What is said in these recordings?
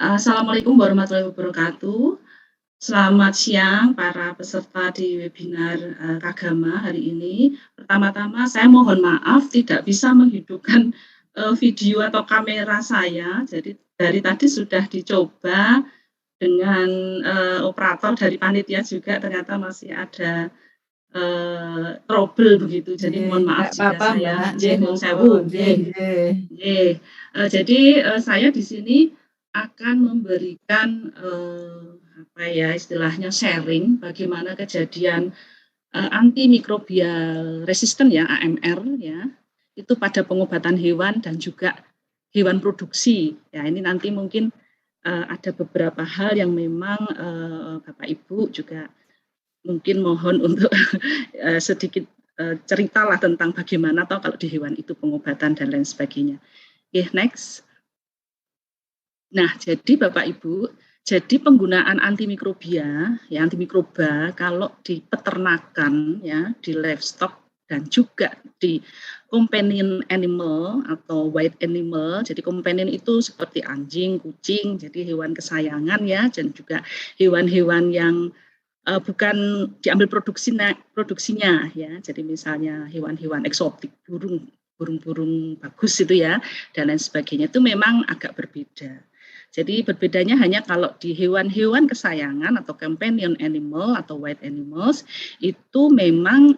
Assalamualaikum warahmatullahi wabarakatuh. Selamat siang para peserta di webinar Kagama hari ini. Pertama-tama saya mohon maaf tidak bisa menghidupkan video atau kamera saya. Jadi dari tadi sudah dicoba dengan operator dari panitia juga, ternyata masih ada trouble begitu. Jadi mohon maaf Nggak jika apa-apa, saya Mbak. nggih nuwun sewu, Monggo. nggih. Nggih, jadi, saya di sini akan memberikan, apa ya, istilahnya sharing bagaimana kejadian, antimikrobial resisten ya, AMR ya, itu pada pengobatan hewan dan juga hewan produksi. Ya ini nanti mungkin, ada beberapa hal yang memang, Bapak Ibu juga mungkin mohon untuk, sedikit, ceritalah tentang bagaimana toh kalau di hewan itu pengobatan dan lain sebagainya. Oke, next. Nah, jadi Bapak Ibu, jadi penggunaan antimikrobia, ya antimikroba kalau di peternakan ya, di livestock dan juga di companion animal atau wild animal. Jadi companion itu seperti anjing, kucing, jadi hewan kesayangan ya, dan juga hewan-hewan yang bukan diambil produksinya ya. Jadi misalnya hewan-hewan eksotik, burung-burung bagus itu ya, dan lain sebagainya itu memang agak berbeda. Jadi berbedanya hanya kalau di hewan-hewan kesayangan atau companion animal atau wild animals itu memang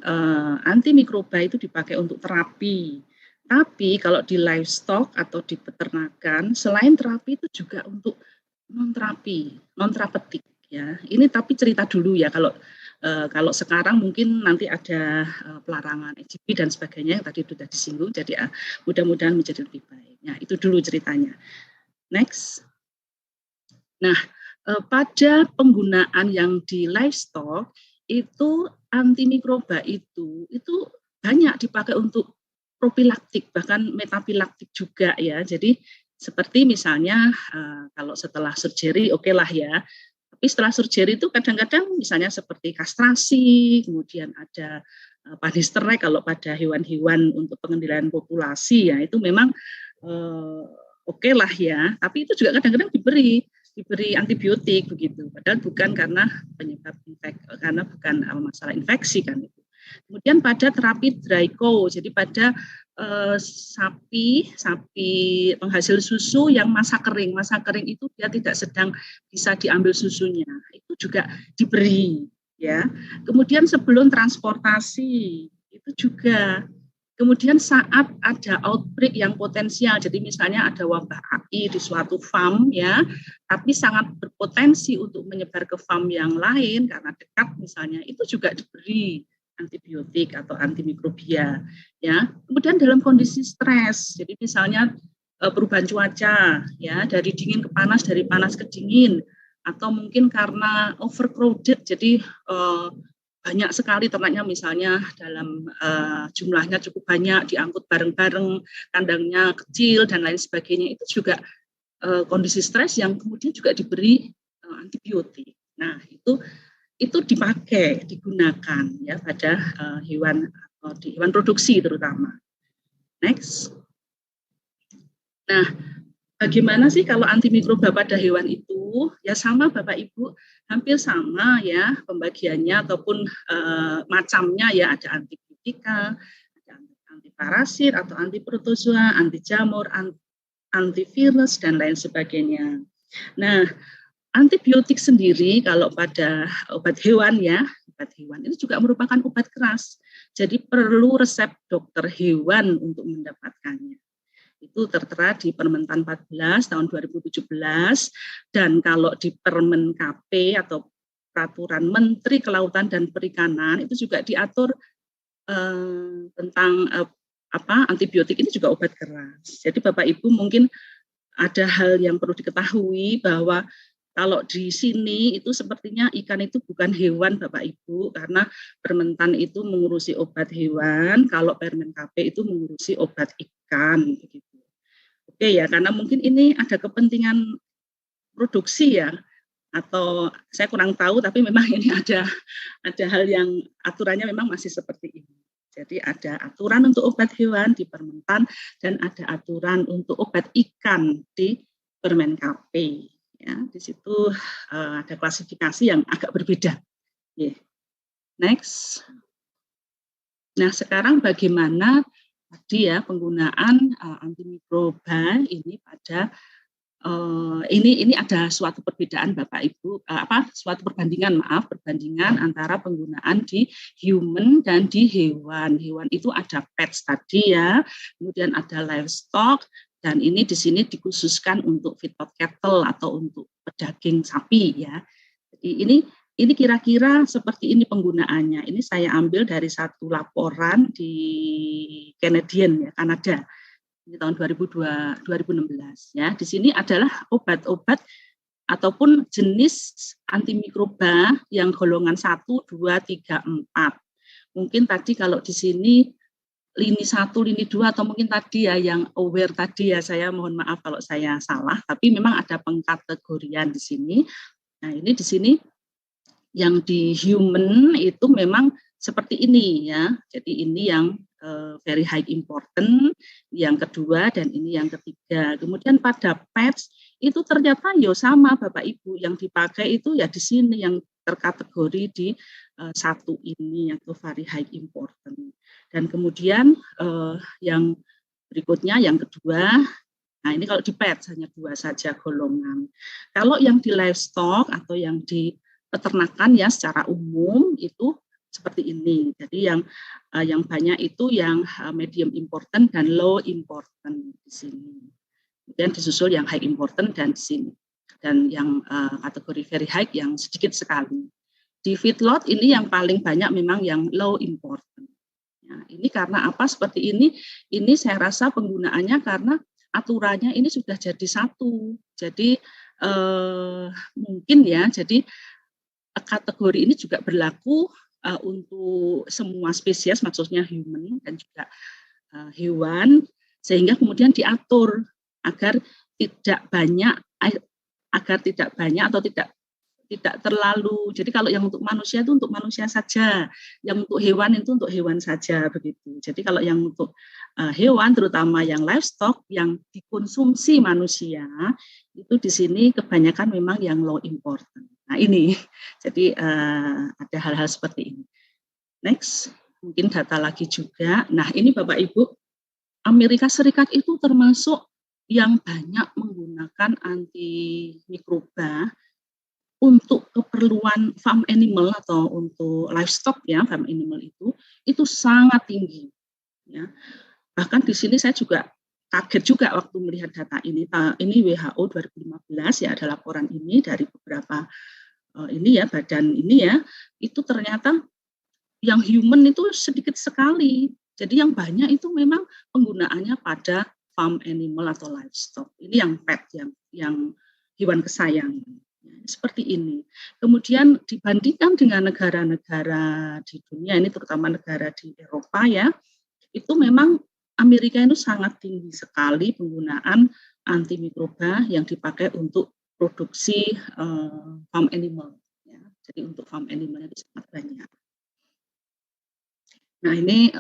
antimikroba itu dipakai untuk terapi. Tapi kalau di livestock atau di peternakan selain terapi itu juga untuk non-terapi, non-terapeutik ya. Ini tapi cerita dulu ya kalau sekarang mungkin nanti ada pelarangan EGP dan sebagainya yang tadi sudah disinggung, jadi mudah-mudahan menjadi lebih baik. Nah, itu dulu ceritanya. Next. Nah, pada penggunaan yang di livestock itu antimikroba itu banyak dipakai untuk profilaktik bahkan metafilaktik juga ya. Jadi seperti misalnya kalau setelah surgery oke lah ya. Tapi setelah surgery itu kadang-kadang misalnya seperti kastrasi, kemudian ada panisterek kalau pada hewan-hewan untuk pengendalian populasi ya itu memang oke lah ya. Tapi itu juga kadang-kadang diberi antibiotik begitu. Padahal bukan karena penyebab karena bukan masalah infeksi kan itu. Kemudian pada terapi dry cow, jadi pada sapi penghasil susu yang masa kering itu dia tidak sedang bisa diambil susunya, itu juga diberi ya. Kemudian sebelum transportasi itu juga. Kemudian saat ada outbreak yang potensial, jadi misalnya ada wabah AI di suatu farm ya, tapi sangat berpotensi untuk menyebar ke farm yang lain karena dekat misalnya, itu juga diberi antibiotik atau antimikrobia ya. Kemudian dalam kondisi stres, jadi misalnya perubahan cuaca ya, dari dingin ke panas, dari panas ke dingin, atau mungkin karena overcrowded, jadi banyak sekali ternaknya misalnya dalam jumlahnya cukup banyak, diangkut bareng-bareng, kandangnya kecil dan lain sebagainya, itu juga kondisi stres yang kemudian juga diberi antibiotik. Nah, itu dipakai, digunakan ya pada hewan atau di hewan produksi terutama. Next. Nah, bagaimana sih kalau antimikroba pada hewan itu? Ya sama Bapak Ibu, hampir sama ya pembagiannya ataupun macamnya ya, ada antibiotika, ada antiparasit atau antiprotozoa, anti jamur, antivirus dan lain sebagainya. Nah, antibiotik sendiri kalau pada obat hewan ya, obat hewan itu juga merupakan obat keras. Jadi perlu resep dokter hewan untuk mendapatkannya. Itu tertera di Permen-Tan 14 tahun 2017, dan kalau di Permen KP atau Peraturan Menteri Kelautan dan Perikanan itu juga diatur tentang antibiotik ini juga obat keras. Jadi Bapak Ibu mungkin ada hal yang perlu diketahui bahwa kalau di sini itu sepertinya ikan itu bukan hewan Bapak Ibu, karena Permentan itu mengurusi obat hewan, kalau Permen KP itu mengurusi obat ikan begitu. Oke ya, karena mungkin ini ada kepentingan produksi ya, atau saya kurang tahu, tapi memang ini ada hal yang aturannya memang masih seperti ini. Jadi ada aturan untuk obat hewan di Permentan dan ada aturan untuk obat ikan di Permen KP. Ya, di situ ada klasifikasi yang agak berbeda. Yeah. Next. Nah, sekarang bagaimana tadi ya penggunaan antimikroba ini pada ini ada suatu perbedaan Bapak Ibu, suatu perbandingan antara penggunaan di human dan di hewan. Hewan itu ada pets tadi ya, kemudian ada livestock, dan ini di sini dikhususkan untuk feedlot cattle atau untuk pedaging sapi ya. Jadi ini kira-kira seperti ini penggunaannya. Ini saya ambil dari satu laporan di Canadian ya, Kanada. Ini tahun 2016 ya. Di sini adalah obat-obat ataupun jenis antimikroba yang golongan 1, 2, 3, 4. Mungkin tadi kalau di sini lini 1, lini 2 atau mungkin tadi ya yang aware tadi ya, saya mohon maaf kalau saya salah, tapi memang ada pengkategorian di sini. Nah, ini di sini yang di human itu memang seperti ini ya. Jadi ini yang very high important, yang kedua, dan ini yang ketiga. Kemudian pada pets itu ternyata ya sama Bapak Ibu, yang dipakai itu ya di sini yang terkategori di satu ini atau very high important. Dan kemudian yang berikutnya yang kedua, nah ini kalau di pets hanya 2 saja golongan. Kalau yang di livestock atau yang di peternakan ya secara umum itu seperti ini. Jadi yang banyak itu yang medium important dan low important di sini. Kemudian disusul yang high important dan di sini. Dan yang kategori very high yang sedikit sekali. Di feedlot ini yang paling banyak memang yang low important. Ya, ini karena apa seperti ini? Ini saya rasa penggunaannya karena aturannya ini sudah jadi satu. Jadi mungkin ya, jadi kategori ini juga berlaku untuk semua spesies, maksudnya human dan juga hewan, sehingga kemudian diatur agar tidak banyak atau tidak terlalu. Jadi kalau yang untuk manusia itu untuk manusia saja, yang untuk hewan itu untuk hewan saja begitu. Jadi kalau yang untuk hewan, terutama yang livestock yang dikonsumsi manusia, itu di sini kebanyakan memang yang low important. Nah ini, jadi ada hal-hal seperti ini. Next, mungkin data lagi juga. Nah ini Bapak Ibu, Amerika Serikat itu termasuk yang banyak menggunakan antimikroba untuk keperluan farm animal atau untuk livestock ya, farm animal itu sangat tinggi. Ya. Bahkan di sini saya juga kaget juga waktu melihat data ini. Ini WHO 2015 ya, ada laporan ini dari beberapa ini ya, badan ini ya, itu ternyata yang human itu sedikit sekali. Jadi yang banyak itu memang penggunaannya pada farm animal atau livestock. Ini yang pet, yang hewan kesayangan. Ya, seperti ini. Kemudian dibandingkan dengan negara-negara di dunia, ini terutama negara di Eropa ya, itu memang Amerika itu sangat tinggi sekali penggunaan antimikroba yang dipakai untuk produksi farm animal. Ya. Jadi untuk farm animal itu sangat banyak. Nah ini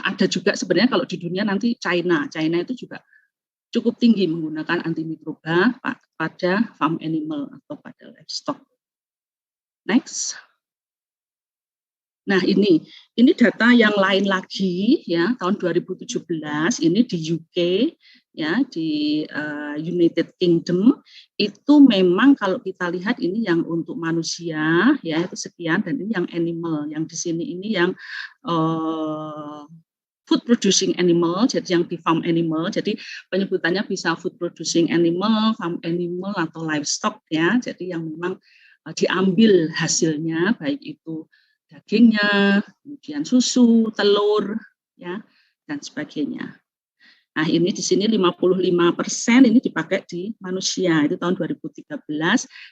ada juga sebenarnya kalau di dunia nanti China itu juga cukup tinggi menggunakan antimikroba pada farm animal atau pada livestock. Next. Nah ini data yang lain lagi ya, tahun 2017 ini di UK ya, di United Kingdom itu memang kalau kita lihat ini yang untuk manusia ya itu sekian, dan ini yang animal, yang di sini ini yang food producing animal, jadi yang di farm animal, jadi penyebutannya bisa food producing animal, farm animal atau livestock ya, jadi yang memang diambil hasilnya baik itu dagingnya, kemudian susu, telur, ya, dan sebagainya. Nah ini di sini 55% ini dipakai di manusia, itu tahun 2013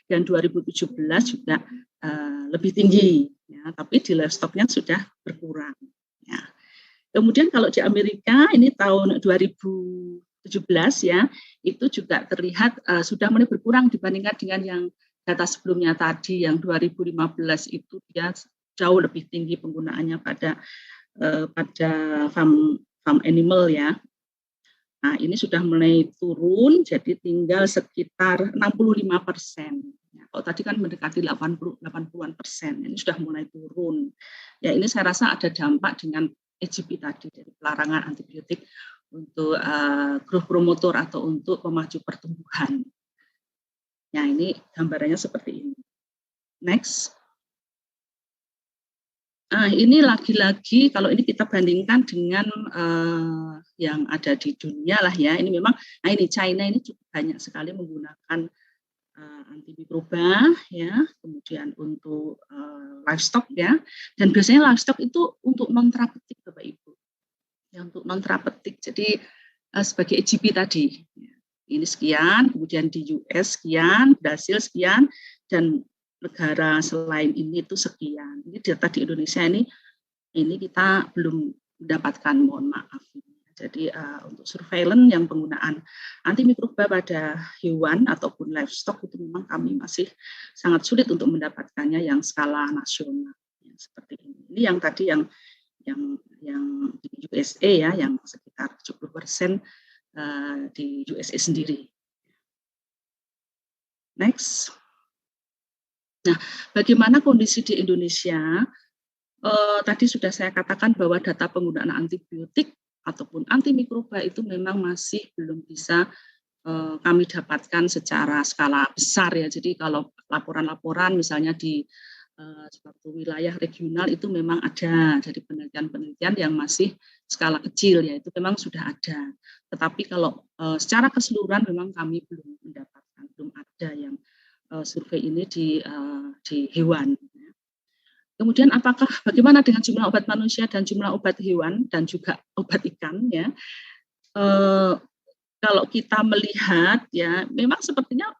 dan 2017 juga lebih tinggi, ya, tapi di livestocknya sudah berkurang. Ya. Kemudian kalau di Amerika ini tahun 2017 ya, itu juga terlihat sudah mulai berkurang dibandingkan dengan yang data sebelumnya tadi yang 2015 itu dia jauh lebih tinggi penggunaannya pada farm animal ya. Nah, ini sudah mulai turun, jadi tinggal sekitar 65%. Ya, kalau tadi kan mendekati 80-an%, ini sudah mulai turun. Ya, ini saya rasa ada dampak dengan EGP tadi, dari pelarangan antibiotik untuk growth promotor atau untuk pemaju pertumbuhan. Ya, ini gambarannya seperti ini. Next. Nah, ini lagi-lagi kalau ini kita bandingkan dengan yang ada di dunia lah ya. Ini memang, nah ini China ini cukup banyak sekali menggunakan antimikroba ya, kemudian untuk livestock ya, dan biasanya livestock itu untuk non terapeutik Bapak Ibu, ya untuk non terapeutik. Jadi sebagai EGP tadi, ya. Ini sekian, kemudian di US sekian, Brasil sekian, dan negara selain ini itu sekian. Ini data di Indonesia ini kita belum mendapatkan, mohon maaf. Jadi untuk surveillance yang penggunaan antimikroba pada hewan ataupun livestock itu memang kami masih sangat sulit untuk mendapatkannya yang skala nasional. Ya, seperti ini. Ini yang tadi yang di USA ya, yang sekitar 70% di USA sendiri. Next. Nah, bagaimana kondisi di Indonesia? Tadi sudah saya katakan bahwa data penggunaan antibiotik ataupun antimikroba itu memang masih belum bisa kami dapatkan secara skala besar ya. Jadi kalau laporan-laporan misalnya di suatu wilayah regional itu memang ada dari penelitian-penelitian yang masih skala kecil ya, itu memang sudah ada. Tetapi kalau secara keseluruhan memang kami belum mendapatkan, belum ada yang survei ini di hewan. Kemudian bagaimana dengan jumlah obat manusia dan jumlah obat hewan dan juga obat ikan ya? Kalau kita melihat ya, memang sepertinya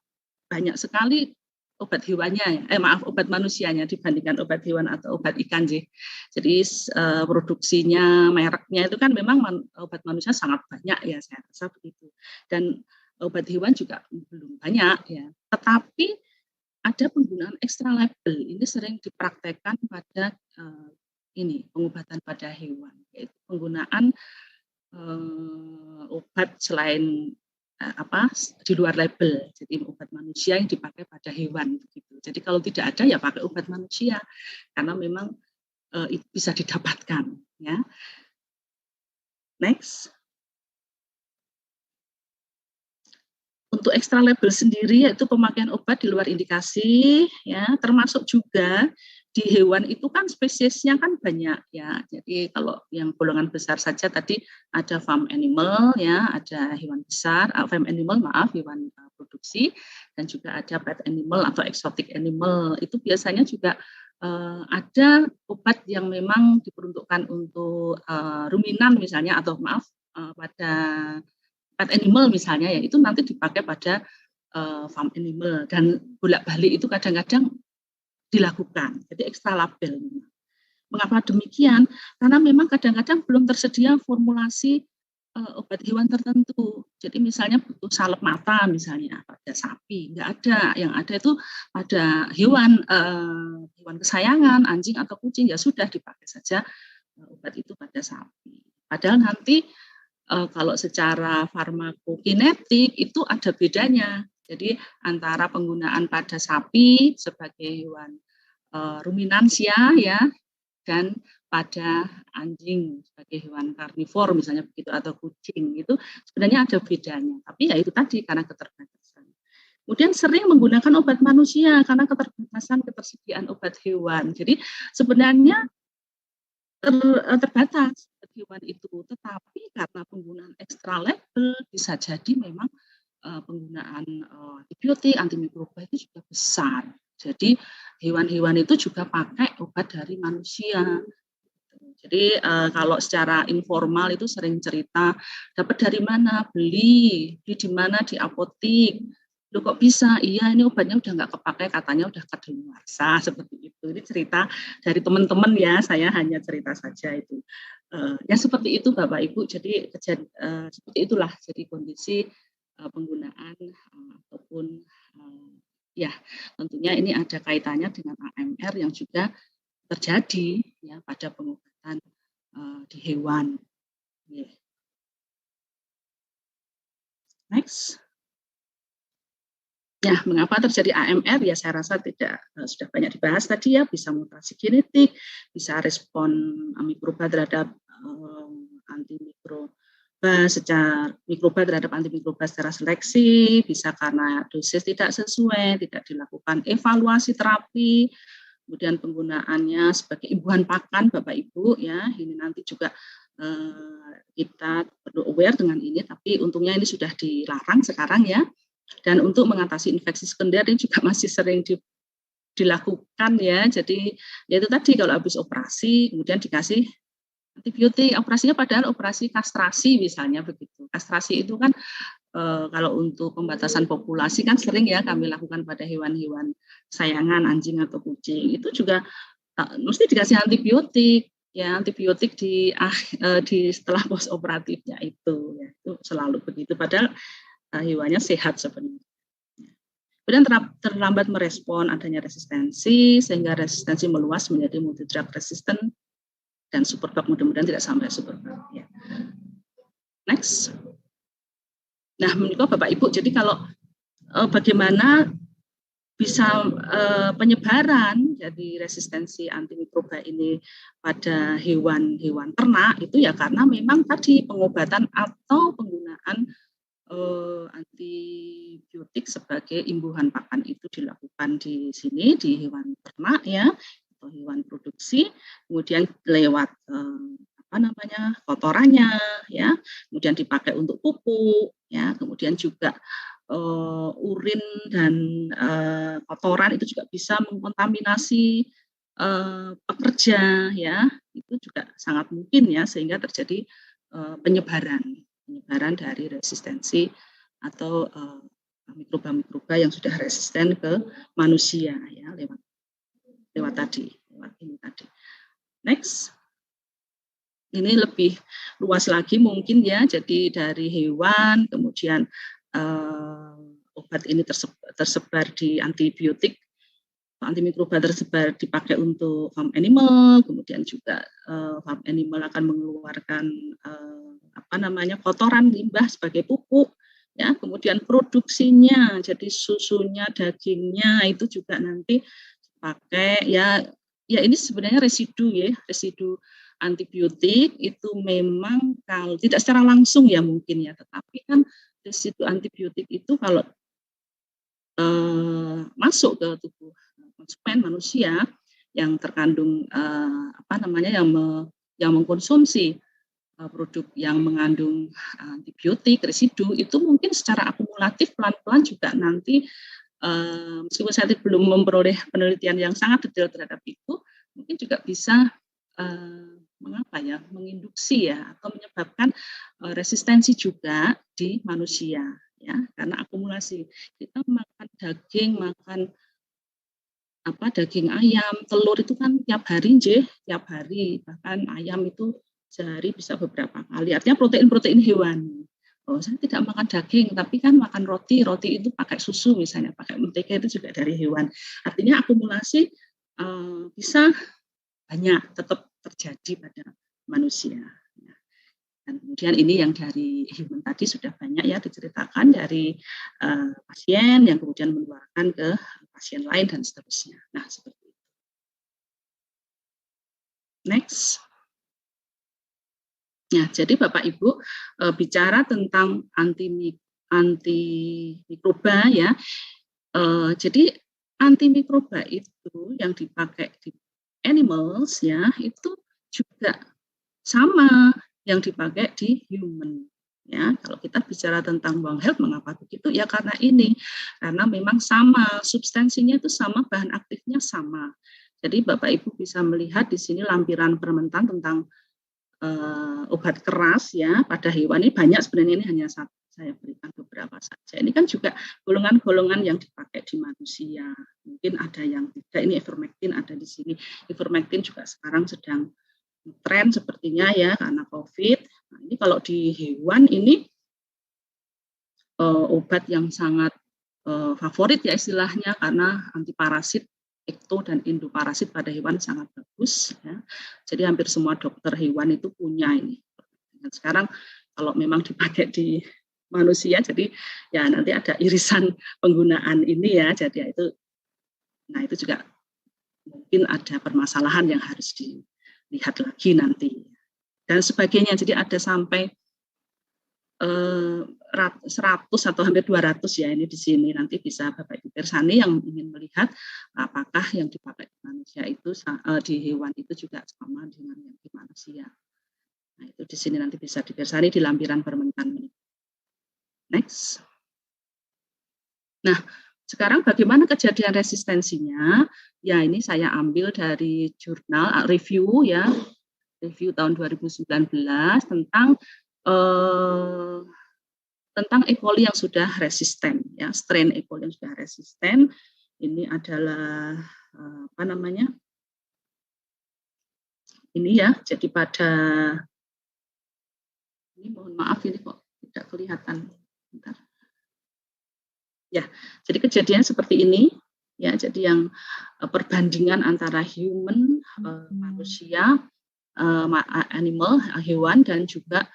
banyak sekali obat hewannya, obat manusianya dibandingkan obat hewan atau obat ikan sih. Jadi produksinya, mereknya itu kan memang obat manusia sangat banyak ya, saya rasa begitu. Dan obat hewan juga belum banyak ya. Tetapi ada penggunaan extra label, ini sering dipraktekkan pada pengobatan pada hewan, yaitu penggunaan obat selain di luar label, jadi obat manusia yang dipakai pada hewan begitu. Jadi kalau tidak ada ya pakai obat manusia, karena memang itu bisa didapatkan ya. Next. Untuk extra label sendiri yaitu pemakaian obat di luar indikasi ya, termasuk juga di hewan itu kan spesiesnya kan banyak ya. Jadi kalau yang golongan besar saja tadi ada farm animal ya, ada hewan besar, farm animal hewan produksi, dan juga ada pet animal atau exotic animal. Itu biasanya juga ada obat yang memang diperuntukkan untuk ruminan misalnya, atau pada pet animal misalnya ya, itu nanti dipakai pada farm animal, dan bolak-balik itu kadang-kadang dilakukan. Jadi ekstra label. Mengapa demikian? Karena memang kadang-kadang belum tersedia formulasi obat hewan tertentu. Jadi misalnya butuh salep mata misalnya pada sapi, nggak ada. Yang ada itu pada hewan kesayangan, anjing atau kucing, ya sudah dipakai saja obat itu pada sapi. Padahal nanti kalau secara farmakokinetik itu ada bedanya. Jadi antara penggunaan pada sapi sebagai hewan ruminansia ya, dan pada anjing sebagai hewan karnivor misalnya begitu, atau kucing, itu sebenarnya ada bedanya. Tapi ya itu tadi karena keterbatasan. Kemudian sering menggunakan obat manusia karena ketersediaan obat hewan. Jadi sebenarnya terbatas hewan itu, tetapi karena penggunaan extra label bisa jadi memang penggunaan antibiotik, antimikroba itu juga besar. Jadi hewan-hewan itu juga pakai obat dari manusia. Jadi kalau secara informal itu sering cerita, dapat dari mana, beli di mana, di apotik. Loh kok bisa? Iya, ini obatnya udah nggak kepakai, katanya udah kadaluarsa, seperti itu. Ini cerita dari teman-teman ya, saya hanya cerita saja itu. Ya seperti itu Bapak Ibu, jadi seperti itulah jadi kondisi penggunaan ataupun ya tentunya ini ada kaitannya dengan AMR yang juga terjadi ya pada pengobatan di hewan. Yeah. Next. Ya, mengapa terjadi AMR? Ya, saya rasa sudah banyak dibahas tadi ya, bisa mutasi genetik, bisa respon mikroba terhadap mikroba terhadap antimikroba secara seleksi, bisa karena dosis tidak sesuai, tidak dilakukan evaluasi terapi, kemudian penggunaannya sebagai imbuhan pakan, Bapak Ibu ya, ini nanti juga kita perlu aware dengan ini, tapi untungnya ini sudah dilarang sekarang ya. Dan untuk mengatasi infeksi sekunder ini juga masih sering dilakukan ya. Jadi ya itu tadi kalau habis operasi kemudian dikasih antibiotik, operasinya padahal operasi kastrasi misalnya begitu. Kastrasi itu kan kalau untuk pembatasan populasi kan sering ya kami lakukan pada hewan-hewan sayangan, anjing atau kucing. Itu juga mesti dikasih antibiotik ya, antibiotik di setelah post operatifnya itu ya. Itu selalu begitu padahal hewannya sehat sebenarnya. Kemudian terlambat merespon adanya resistensi, sehingga resistensi meluas menjadi multi-drug resistant dan superbug, mudah-mudahan tidak sampai superbug. Ya. Next. Nah, menurut Bapak Ibu, jadi kalau bagaimana bisa penyebaran jadi resistensi antimikroba ini pada hewan-hewan ternak itu ya karena memang tadi pengobatan atau penggunaan antibiotik sebagai imbuhan pakan itu dilakukan di sini di hewan ternak ya atau hewan produksi, kemudian lewat kotorannya ya, kemudian dipakai untuk pupuk ya, kemudian juga urin dan kotoran itu juga bisa mengkontaminasi pekerja ya, itu juga sangat mungkin ya sehingga terjadi penyebaran dari resistensi atau mikroba-mikroba yang sudah resisten ke manusia ya lewat ini tadi. Next. Ini lebih luas lagi mungkin ya. Jadi dari hewan kemudian obat ini tersebar di antibiotik, antimikroba tersebar dipakai untuk farm animal, kemudian juga farm animal akan mengeluarkan kotoran limbah sebagai pupuk ya, kemudian produksinya jadi susunya, dagingnya itu juga nanti pakai ya ini sebenarnya residu antibiotik itu memang kalau tidak secara langsung ya mungkin ya, tetapi kan residu antibiotik itu kalau masuk ke tubuh konsumen manusia yang terkandung yang mengkonsumsi produk yang mengandung antibiotik residu itu mungkin secara akumulatif pelan-pelan juga nanti meskipun saya belum memperoleh penelitian yang sangat detail terhadap itu mungkin juga bisa menginduksi ya atau menyebabkan resistensi juga di manusia ya karena akumulasi kita makan daging daging ayam telur itu kan tiap hari bahkan ayam itu sehari bisa beberapa kali artinya protein hewani. Saya tidak makan daging tapi kan makan roti itu pakai susu misalnya pakai mentega itu juga dari hewan artinya akumulasi bisa banyak tetap terjadi pada manusia. Dan kemudian ini yang dari hewan tadi sudah banyak ya diceritakan dari pasien yang kemudian menularkan ke pasien lain dan seterusnya. Nah, seperti itu. Next. Nah, jadi Bapak Ibu bicara tentang antimikroba ya. Jadi antimikroba itu yang dipakai di animals ya itu juga sama yang dipakai di human ya. Kalau kita bicara tentang One Health mengapa begitu ya karena memang sama substansinya itu sama, bahan aktifnya sama. Jadi Bapak Ibu bisa melihat di sini lampiran fermentan tentang obat keras ya pada hewan ini banyak sebenarnya, ini hanya satu saya berikan beberapa saja. Ini kan juga golongan-golongan yang dipakai di manusia. Mungkin ada yang tidak, ini ivermectin ada di sini. Ivermectin juga sekarang sedang tren sepertinya ya karena COVID. Nah, ini kalau di hewan ini obat yang sangat favorit ya istilahnya karena antiparasit ekto dan endoparasit pada hewan sangat bagus ya. Jadi hampir semua dokter hewan itu punya ini. Dan sekarang kalau memang dipakai di manusia. Jadi ya nanti ada irisan penggunaan ini ya. Jadi itu, nah itu juga mungkin ada permasalahan yang harus dilihat lagi nanti dan sebagainya. Jadi ada sampai 100 atau hampir 200 ya ini di sini, nanti bisa Bapak Ibu Pirsani yang ingin melihat apakah yang dipakai di manusia itu di hewan itu juga sama dengan yang di manusia. Nah itu di sini nanti bisa dipirsani di lampiran permentan. Next. Nah sekarang bagaimana kejadian resistensinya? Ya ini saya ambil dari jurnal review ya, review tahun 2019 tentang E. coli yang sudah resisten ya, strain E. coli yang sudah resisten. Ini adalah apa namanya? Ini ya, jadi pada ini mohon maaf ini kok tidak kelihatan. Bentar. Ya, jadi kejadian seperti ini ya, jadi yang perbandingan antara human manusia, animal hewan dan juga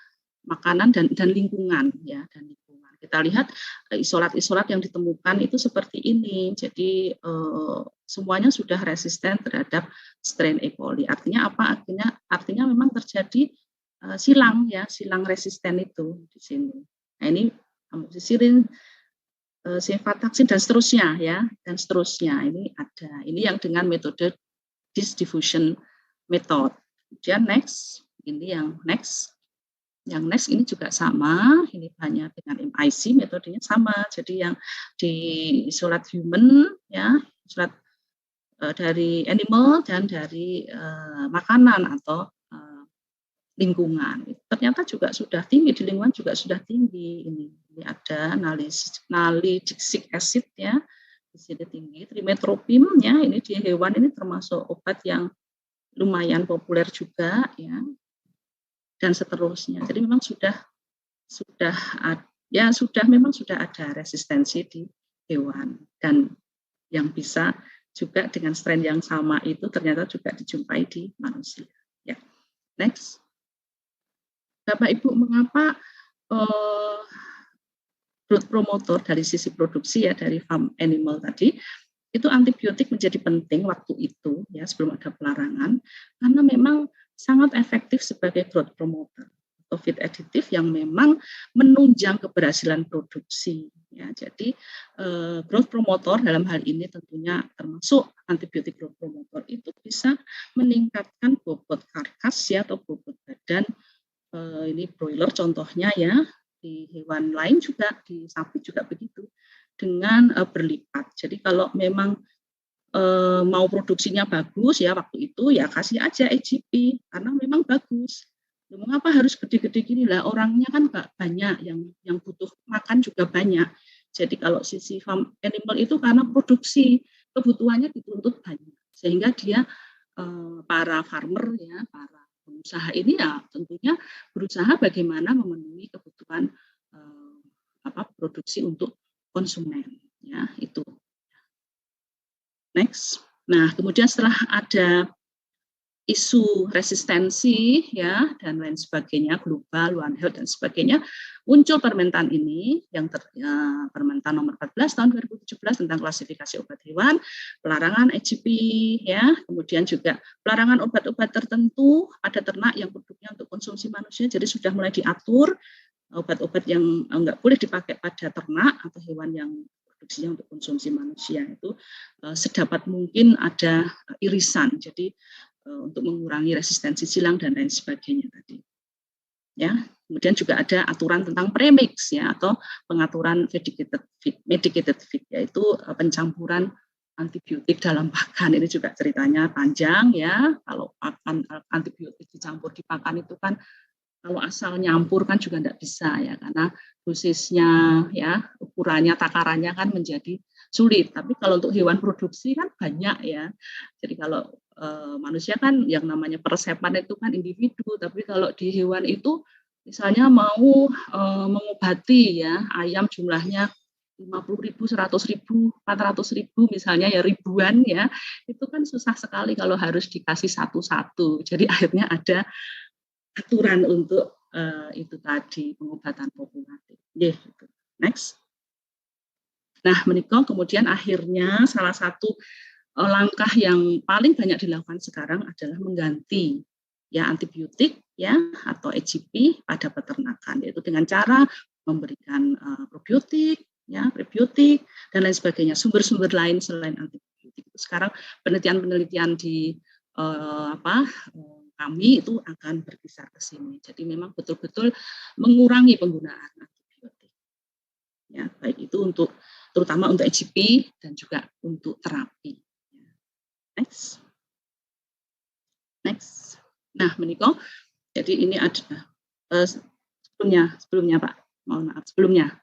makanan dan lingkungan ya, dan lingkungan. Kita lihat isolat-isolat yang ditemukan itu seperti ini. Jadi semuanya sudah resisten terhadap strain E. coli. Artinya apa? Artinya memang terjadi silang ya, silang resisten itu di sini. Nah, ini amoxicillin, cefotaxime dan seterusnya ya, dan seterusnya. Ini ada. Ini yang dengan metode diffusion method. Kemudian next, ini yang next. Yang next ini juga sama, ini hanya dengan MIC metodenya sama. Jadi yang di isolat human ya, isolat dari animal dan dari makanan atau lingkungan. Ternyata juga sudah tinggi di lingkungan, juga sudah tinggi. Ini ada nalidixic acid ya, di sini tinggi. Trimetoprim ya, ini di hewan ini termasuk obat yang lumayan populer juga ya. Dan seterusnya. Jadi memang memang sudah ada resistensi di hewan, dan yang bisa juga dengan strain yang sama itu ternyata juga dijumpai di manusia. Ya. Next. Bapak Ibu, mengapa growth promoter dari sisi produksi ya, dari farm animal tadi itu antibiotik menjadi penting waktu itu ya, sebelum ada pelarangan, karena memang sangat efektif sebagai growth promoter atau feed additive yang memang menunjang keberhasilan produksi ya. Jadi growth promoter dalam hal ini tentunya termasuk antibiotik growth promoter itu bisa meningkatkan bobot karkas ya, atau bobot badan. Ini broiler contohnya ya, di hewan lain juga, di sapi juga begitu, dengan berlipat. Jadi kalau memang mau produksinya bagus ya waktu itu ya kasih aja EGP karena memang bagus. Mengapa harus gede-gede gini lah, orangnya kan nggak banyak, yang butuh makan juga banyak. Jadi kalau sisi farm animal itu karena produksi kebutuhannya dituntut banyak, sehingga dia para farmer ya, para pengusaha ini ya tentunya berusaha bagaimana memenuhi kebutuhan produksi untuk konsumen ya, itu. Next. Nah, kemudian setelah ada isu resistensi ya dan lain sebagainya, global, One Health dan sebagainya, muncul permentan ini yang permentan nomor 14 tahun 2017 tentang klasifikasi obat hewan, pelarangan EGP ya, kemudian juga pelarangan obat-obat tertentu pada ternak yang produknya untuk konsumsi manusia. Jadi sudah mulai diatur obat-obat yang enggak boleh dipakai pada ternak atau hewan yang produksinya untuk konsumsi manusia itu sedapat mungkin ada irisan, jadi untuk mengurangi resistensi silang dan lain sebagainya tadi. Ya, kemudian juga ada aturan tentang premix ya, atau pengaturan medicated feed, yaitu pencampuran antibiotik dalam pakan. Ini juga ceritanya panjang ya. Kalau pakan antibiotik dicampur di pakan itu kan kalau asal nyampur kan juga tidak bisa ya, karena dosisnya ya, ukurannya, takarannya kan menjadi sulit. Tapi kalau untuk hewan produksi kan banyak ya. Jadi kalau manusia kan yang namanya peresepan itu kan individu, tapi kalau di hewan itu misalnya mau mengobati ya ayam jumlahnya 50.000, 100.000, 400.000 misalnya ya, ribuan ya, itu kan susah sekali kalau harus dikasih satu-satu. Jadi akhirnya ada aturan untuk itu tadi pengobatan populatif. Gitu. Next. Nah, menika kemudian akhirnya salah satu langkah yang paling banyak dilakukan sekarang adalah mengganti ya antibiotik ya atau EGP pada peternakan, yaitu dengan cara memberikan probiotik ya, prebiotik dan lain sebagainya, sumber-sumber lain selain antibiotik. Sekarang penelitian-penelitian di kami itu akan berkisar ke sini. Jadi memang betul-betul mengurangi penggunaan antibiotik. Ya, baik itu terutama untuk EGP dan juga untuk terapi. Next. Nah, menika. Jadi ini ada sebelumnya Pak. Mohon maaf sebelumnya.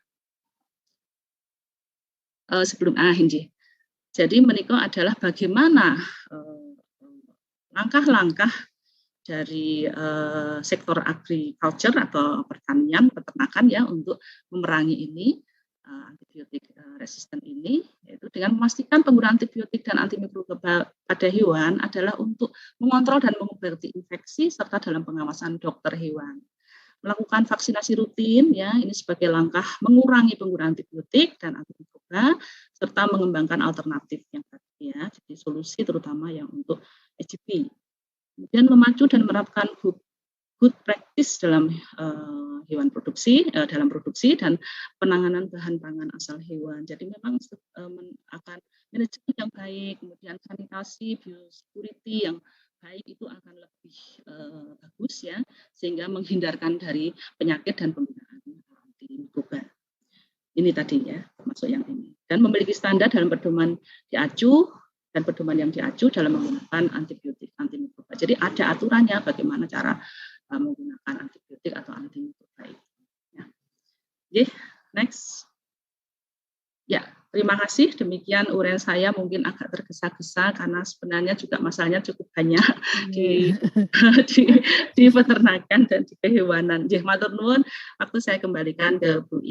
Jadi menika adalah bagaimana langkah-langkah dari sektor agriculture atau pertanian, peternakan ya untuk memerangi ini antibiotik resisten ini, yaitu dengan memastikan penggunaan antibiotik dan antimikroba pada hewan adalah untuk mengontrol dan mengobati infeksi serta dalam pengawasan dokter hewan. Melakukan vaksinasi rutin ya, ini sebagai langkah mengurangi penggunaan antibiotik dan antimikroba serta mengembangkan alternatif yang tadi ya, jadi solusi terutama yang untuk EGP. Kemudian memacu dan menerapkan good practice dalam hewan produksi, dalam produksi dan penanganan bahan pangan asal hewan. Jadi memang akan manajemen yang baik, kemudian sanitasi, biosecurity yang baik itu akan lebih bagus ya, sehingga menghindarkan dari penyakit dan penggunaan antimikroba. Ini tadi ya, termasuk yang ini. Dan memiliki standar dalam pedoman diacu dan pedoman yang diacu dalam menggunakan antibiotik antimikroba. Jadi ada aturannya bagaimana cara menggunakan antibiotik atau antimikroba itu. Ya. Oke, next. Ya, terima kasih. Demikian uraian saya, mungkin agak tergesa-gesa karena sebenarnya juga masalahnya cukup banyak di peternakan dan di kehewanan. Matur nuwun, waktu saya kembalikan ke Bu